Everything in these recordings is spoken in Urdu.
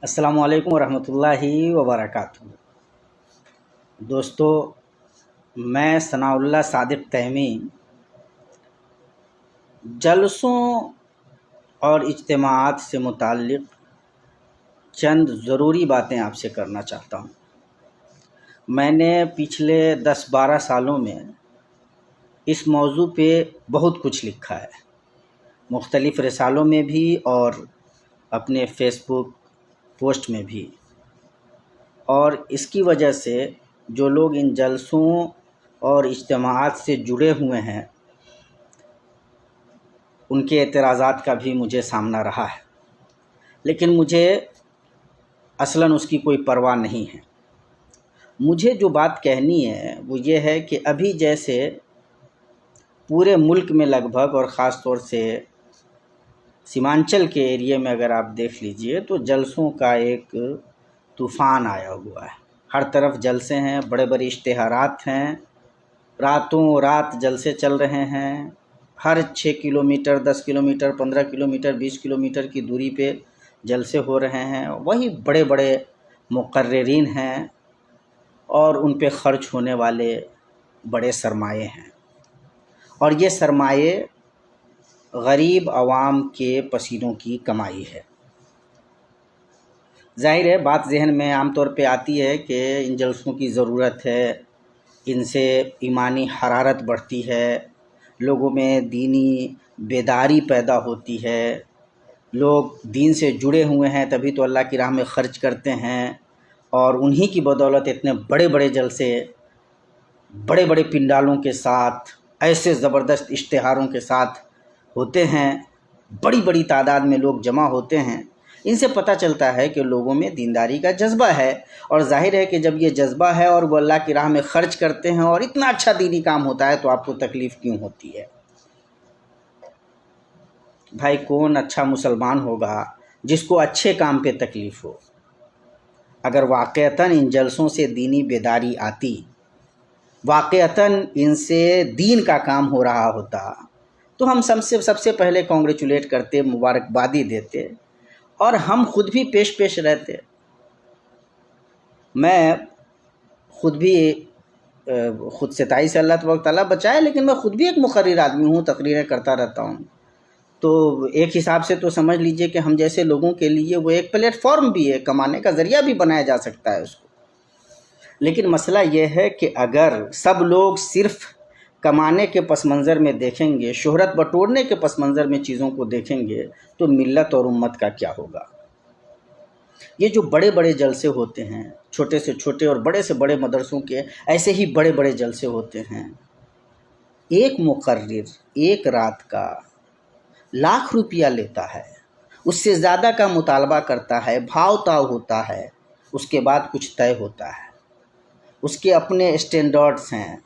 السلام علیکم ورحمۃ اللہ وبرکاتہ۔ دوستو، میں ثناء اللہ صادق تیمی جلسوں اور اجتماعات سے متعلق چند ضروری باتیں آپ سے کرنا چاہتا ہوں۔ میں نے پچھلے 10-12 سالوں میں اس موضوع پہ بہت کچھ لکھا ہے، مختلف رسالوں میں بھی اور اپنے فیس بک پوسٹ میں بھی، اور اس کی وجہ سے جو لوگ ان جلسوں اور اجتماعات سے جڑے ہوئے ہیں ان کے اعتراضات کا بھی مجھے سامنا رہا ہے، لیکن مجھے اصلاً اس کی کوئی پرواہ نہیں ہے۔ مجھے جو بات کہنی ہے وہ یہ ہے کہ ابھی جیسے پورے ملک میں لگ بھگ، اور خاص طور سے سیمانچل کے ایریے میں اگر آپ دیکھ لیجئے تو جلسوں کا ایک طوفان آیا ہوا ہے۔ ہر طرف جلسے ہیں، بڑے بڑے اشتہارات ہیں، راتوں رات جلسے چل رہے ہیں۔ ہر 6 کلومیٹر، 10 کلومیٹر، 15 کلومیٹر، 20 کلومیٹر کی دوری پہ جلسے ہو رہے ہیں۔ وہی بڑے بڑے مقررین ہیں اور ان پہ خرچ ہونے والے بڑے سرمایے ہیں، اور یہ سرمایے غریب عوام کے پسینوں کی کمائی ہے۔ ظاہر ہے بات ذہن میں عام طور پہ آتی ہے کہ ان جلسوں کی ضرورت ہے، ان سے ایمانی حرارت بڑھتی ہے، لوگوں میں دینی بیداری پیدا ہوتی ہے، لوگ دین سے جڑے ہوئے ہیں تبھی تو اللہ کی راہ میں خرچ کرتے ہیں، اور انہی کی بدولت اتنے بڑے بڑے جلسے بڑے بڑے پنڈالوں کے ساتھ، ایسے زبردست اشتہاروں کے ساتھ ہوتے ہیں، بڑی بڑی تعداد میں لوگ جمع ہوتے ہیں۔ ان سے پتہ چلتا ہے کہ لوگوں میں دینداری کا جذبہ ہے، اور ظاہر ہے کہ جب یہ جذبہ ہے اور وہ اللہ کی راہ میں خرچ کرتے ہیں اور اتنا اچھا دینی کام ہوتا ہے تو آپ کو تکلیف کیوں ہوتی ہے؟ بھائی، کون اچھا مسلمان ہوگا جس کو اچھے کام پہ تکلیف ہو؟ اگر واقعتاً ان جلسوں سے دینی بیداری آتی، واقعتاً ان سے دین کا کام ہو رہا ہوتا، تو ہم سب سے پہلے کانگریچولیٹ کرتے، مبارکبادی دیتے، اور ہم خود بھی پیش رہتے۔ میں خود بھی خود ستائی سے اللہ تبارک تعالیٰ بچائے، لیکن میں خود بھی ایک مقرر آدمی ہوں، تقریریں کرتا رہتا ہوں، تو ایک حساب سے تو سمجھ لیجئے کہ ہم جیسے لوگوں کے لیے وہ ایک پلیٹ فارم بھی ہے، کمانے کا ذریعہ بھی بنایا جا سکتا ہے اس کو۔ لیکن مسئلہ یہ ہے کہ اگر سب لوگ صرف کمانے کے پس منظر میں دیکھیں گے، شہرت بٹورنے کے پس منظر میں چیزوں کو دیکھیں گے، تو ملت اور امت کا کیا ہوگا؟ یہ جو بڑے بڑے جلسے ہوتے ہیں، چھوٹے سے چھوٹے اور بڑے سے بڑے مدرسوں کے ایسے ہی بڑے بڑے جلسے ہوتے ہیں، ایک مقرر ایک رات کا لاکھ روپیہ لیتا ہے، اس سے زیادہ کا مطالبہ کرتا ہے، بھاؤ تاؤ ہوتا ہے، اس کے بعد کچھ طے ہوتا ہے، اس کے اپنے اسٹینڈرڈز ہیں،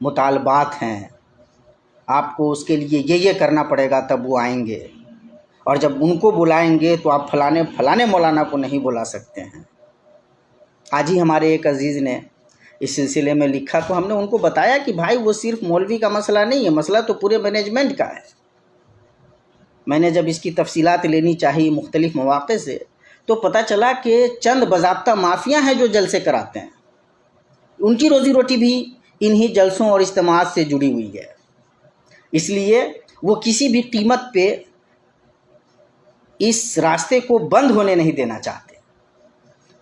مطالبات ہیں، آپ کو اس کے لیے یہ کرنا پڑے گا تب وہ آئیں گے، اور جب ان کو بلائیں گے تو آپ فلانے مولانا کو نہیں بلا سکتے ہیں۔ آج ہی ہمارے ایک عزیز نے اس سلسلے میں لکھا تو ہم نے ان کو بتایا کہ بھائی وہ صرف مولوی کا مسئلہ نہیں ہے، مسئلہ تو پورے مینجمنٹ کا ہے۔ میں نے جب اس کی تفصیلات لینی چاہی مختلف مواقع سے تو پتہ چلا کہ چند باضابطہ مافیا ہیں جو جلسے کراتے ہیں، ان کی روزی روٹی بھی انہی جلسوں اور اجتماعات سے جڑی ہوئی ہے، اس لیے وہ کسی بھی قیمت پہ اس راستے کو بند ہونے نہیں دینا چاہتے۔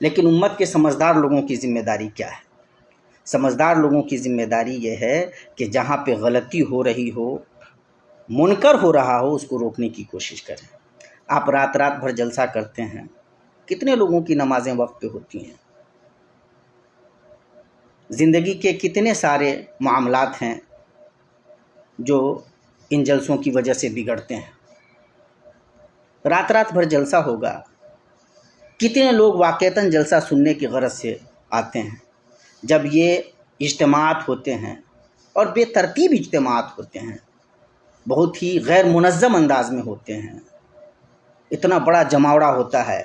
لیکن امت کے سمجھدار لوگوں کی ذمہ داری کیا ہے؟ سمجھدار لوگوں کی ذمہ داری یہ ہے کہ جہاں پہ غلطی ہو رہی ہو، منکر ہو رہا ہو، اس کو روکنے کی کوشش کریں۔ آپ رات بھر جلسہ کرتے ہیں، کتنے لوگوں کی نمازیں وقت پہ ہوتی ہیں؟ زندگی کے کتنے سارے معاملات ہیں جو ان جلسوں کی وجہ سے بگڑتے ہیں؟ رات بھر جلسہ ہوگا، کتنے لوگ واقعتاً جلسہ سننے کی غرض سے آتے ہیں؟ جب یہ اجتماعات ہوتے ہیں اور بے ترتیب اجتماعات ہوتے ہیں، بہت ہی غیر منظم انداز میں ہوتے ہیں، اتنا بڑا جماوڑا ہوتا ہے،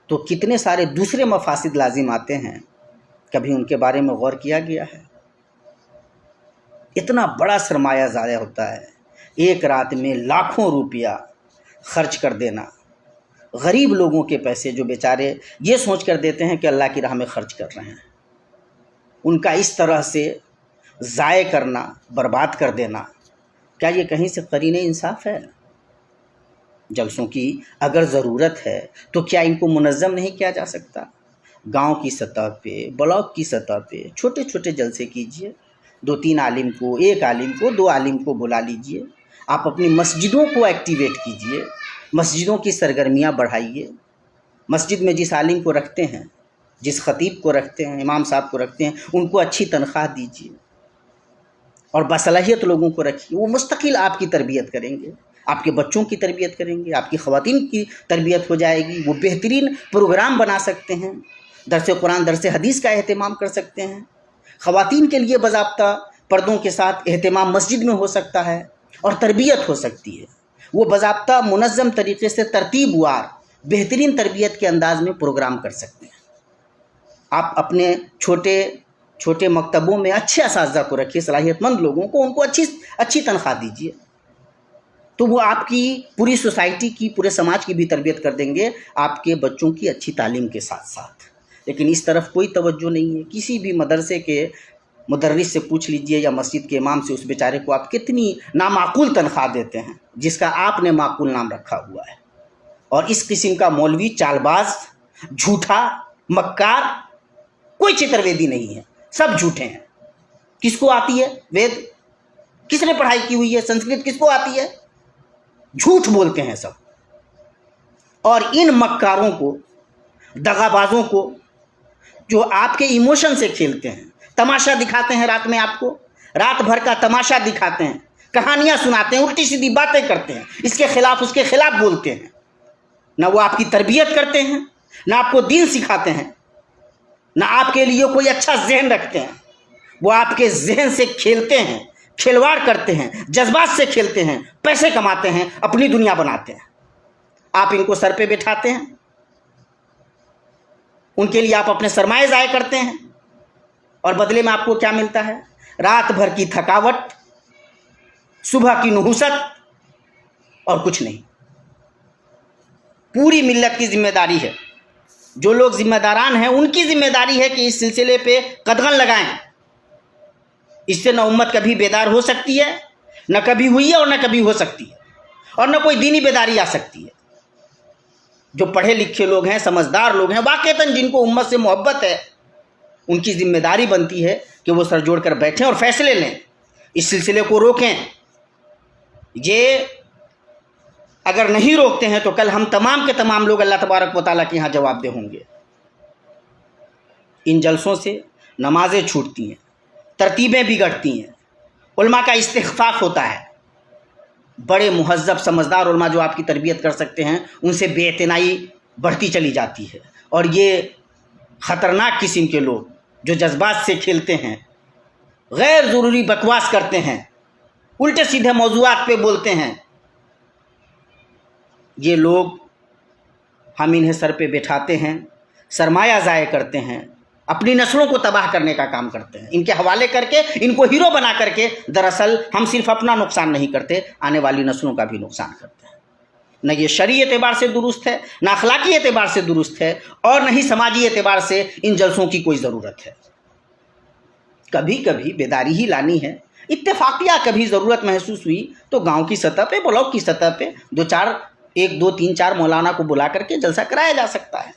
تو کتنے سارے دوسرے مفاسد لازم آتے ہیں، کبھی ان کے بارے میں غور کیا گیا ہے؟ اتنا بڑا سرمایہ ضائع ہوتا ہے، ایک رات میں لاکھوں روپیہ خرچ کر دینا، غریب لوگوں کے پیسے جو بیچارے یہ سوچ کر دیتے ہیں کہ اللہ کی راہ میں خرچ کر رہے ہیں، ان کا اس طرح سے ضائع کرنا، برباد کر دینا، کیا یہ کہیں سے قرین انصاف ہے؟ جلسوں کی اگر ضرورت ہے تو کیا ان کو منظم نہیں کیا جا سکتا؟ گاؤں کی سطح پہ، بلاک کی سطح پہ چھوٹے چھوٹے جلسے کیجئے، 2-3 عالم کو، 1 عالم کو، 2 عالم کو بلا لیجئے، آپ اپنی مسجدوں کو ایکٹیویٹ کیجئے، مسجدوں کی سرگرمیاں بڑھائیے، مسجد میں جس عالم کو رکھتے ہیں، جس خطیب کو رکھتے ہیں، امام صاحب کو رکھتے ہیں، ان کو اچھی تنخواہ دیجیے اور باصلاحیت لوگوں کو رکھیے، وہ مستقل آپ کی تربیت کریں گے، آپ کے بچوں کی تربیت کریں گے، آپ کی خواتین کی تربیت ہو جائے گی، وہ بہترین پروگرام بنا سکتے ہیں، درس قرآن، درس حدیث کا اہتمام کر سکتے ہیں، خواتین کے لیے باضابطہ پردوں کے ساتھ اہتمام مسجد میں ہو سکتا ہے اور تربیت ہو سکتی ہے، وہ باضابطہ منظم طریقے سے ترتیب وار بہترین تربیت کے انداز میں پروگرام کر سکتے ہیں۔ آپ اپنے چھوٹے مکتبوں میں اچھے اساتذہ کو رکھیے، صلاحیت مند لوگوں کو، ان کو اچھی تنخواہ دیجیے، تو وہ آپ کی پوری سوسائٹی کی، پورے سماج کی بھی تربیت کر دیں گے، آپ کے بچوں کی اچھی تعلیم کے ساتھ ساتھ۔ لیکن اس طرف کوئی توجہ نہیں ہے۔ کسی بھی مدرسے کے مدرس سے پوچھ لیجئے یا مسجد کے امام سے، اس بیچارے کو آپ کتنی نامعقول تنخواہ دیتے ہیں جس کا آپ نے معقول نام رکھا ہوا ہے۔ اور اس قسم کا مولوی چال باز، جھوٹا، مکار، کوئی چترویدی نہیں ہے، سب جھوٹے ہیں۔ کس کو آتی ہے وید؟ کس نے پڑھائی کی ہوئی ہے؟ سنسکرت کس کو آتی ہے؟ جھوٹ بولتے ہیں سب۔ اور ان مکاروں کو، دغا بازوں کو، جو آپ کے ایموشن سے کھیلتے ہیں، تماشا دکھاتے ہیں رات میں، آپ کو رات بھر کا تماشا دکھاتے ہیں، کہانیاں سناتے ہیں، الٹی سیدھی باتیں کرتے ہیں، اس کے خلاف بولتے ہیں، نہ وہ آپ کی تربیت کرتے ہیں، نہ آپ کو دین سکھاتے ہیں، نہ آپ کے لیے کوئی اچھا ذہن رکھتے ہیں، وہ آپ کے ذہن سے کھیلتے ہیں، کھلواڑ کرتے ہیں، جذبات سے کھیلتے ہیں، پیسے کماتے ہیں، اپنی دنیا بناتے ہیں۔ آپ ان کو سر پہ بٹھاتے ہیں، ان کے لیے آپ اپنے سرمایہ ضائع کرتے ہیں، اور بدلے میں آپ کو کیا ملتا ہے؟ رات بھر کی تھکاوٹ، صبح کی نحوست، اور کچھ نہیں۔ پوری ملت کی ذمہ داری ہے، جو لوگ ذمہ داران ہیں ان کی ذمہ داری ہے کہ اس سلسلے پہ قدغن لگائیں۔ اس سے نہ امت کبھی بیدار ہو سکتی ہے، نہ کبھی ہوئی ہے اور نہ کبھی ہو سکتی ہے، اور نہ کوئی دینی بیداری آ سکتی ہے۔ جو پڑھے لکھے لوگ ہیں، سمجھدار لوگ ہیں، واقعتاً جن کو امت سے محبت ہے، ان کی ذمہ داری بنتی ہے کہ وہ سر جوڑ کر بیٹھیں اور فیصلے لیں، اس سلسلے کو روکیں۔ یہ اگر نہیں روکتے ہیں تو کل ہم تمام کے تمام لوگ اللہ تبارک و تعالیٰ کے یہاں جواب دہ ہوں گے۔ ان جلسوں سے نمازیں چھوٹتی ہیں، ترتیبیں بگڑتی ہیں، علماء کا استخفاف ہوتا ہے۔ بڑے مہذب سمجھدار علماء جو آپ کی تربیت کر سکتے ہیں، ان سے بے اعتنائی بڑھتی چلی جاتی ہے، اور یہ خطرناک قسم کے لوگ جو جذبات سے کھیلتے ہیں، غیر ضروری بکواس کرتے ہیں، الٹے سیدھے موضوعات پہ بولتے ہیں، یہ لوگ ہم انہیں سر پہ بٹھاتے ہیں، سرمایہ ضائع کرتے ہیں، اپنی نسلوں کو تباہ کرنے کا کام کرتے ہیں، ان کے حوالے کر کے، ان کو ہیرو بنا کر کے دراصل ہم صرف اپنا نقصان نہیں کرتے، آنے والی نسلوں کا بھی نقصان کرتے ہیں۔ نہ یہ شرعی اعتبار سے درست ہے، نہ اخلاقی اعتبار سے درست ہے، اور نہ ہی سماجی اعتبار سے ان جلسوں کی کوئی ضرورت ہے۔ کبھی کبھی بیداری ہی لانی ہے، اتفاقیہ کبھی ضرورت محسوس ہوئی تو گاؤں کی سطح پہ، بلاک کی سطح پہ 2-3-4 مولانا کو بلا کر کے جلسہ کرایا جا سکتا ہے۔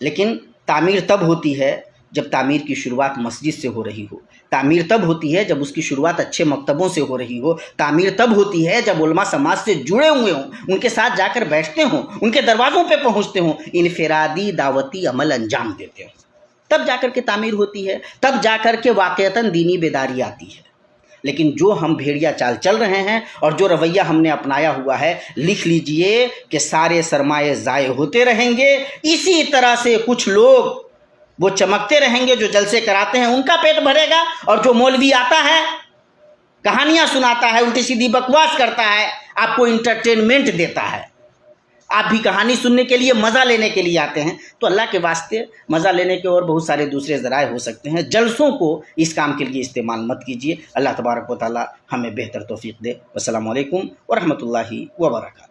لیکن تعمیر تب ہوتی ہے جب تعمیر کی شروعات مسجد سے ہو رہی ہو، تعمیر تب ہوتی ہے جب اس کی شروعات اچھے مکتبوں سے ہو رہی ہو، تعمیر تب ہوتی ہے جب علماء سماج سے جڑے ہوئے ہوں، ان کے ساتھ جا کر بیٹھتے ہوں، ان کے دروازوں پہ پہنچتے ہوں، انفرادی دعوتی عمل انجام دیتے ہوں، تب جا کر کے تعمیر ہوتی ہے، تب جا کر کے واقعتاً دینی بیداری آتی ہے۔ لیکن جو ہم بھیڑیا چال چل رہے ہیں اور جو رویہ ہم نے اپنایا ہوا ہے، لکھ لیجئے کہ سارے سرمایے ضائع ہوتے رہیں گے۔ اسی طرح سے کچھ لوگ وہ چمکتے رہیں گے جو جلسے کراتے ہیں، ان کا پیٹ بھرے گا، اور جو مولوی آتا ہے، کہانیاں سناتا ہے، الٹی سیدھی بکواس کرتا ہے، آپ کو انٹرٹینمنٹ دیتا ہے، آپ بھی کہانی سننے کے لیے، مزہ لینے کے لیے آتے ہیں، تو اللہ کے واسطے مزہ لینے کے اور بہت سارے دوسرے ذرائع ہو سکتے ہیں، جلسوں کو اس کام کے لیے استعمال مت کیجیے۔ اللہ تبارک و تعالی ہمیں بہتر توفیق دے۔ السلام علیکم ورحمۃ اللہ وبرکاتہ۔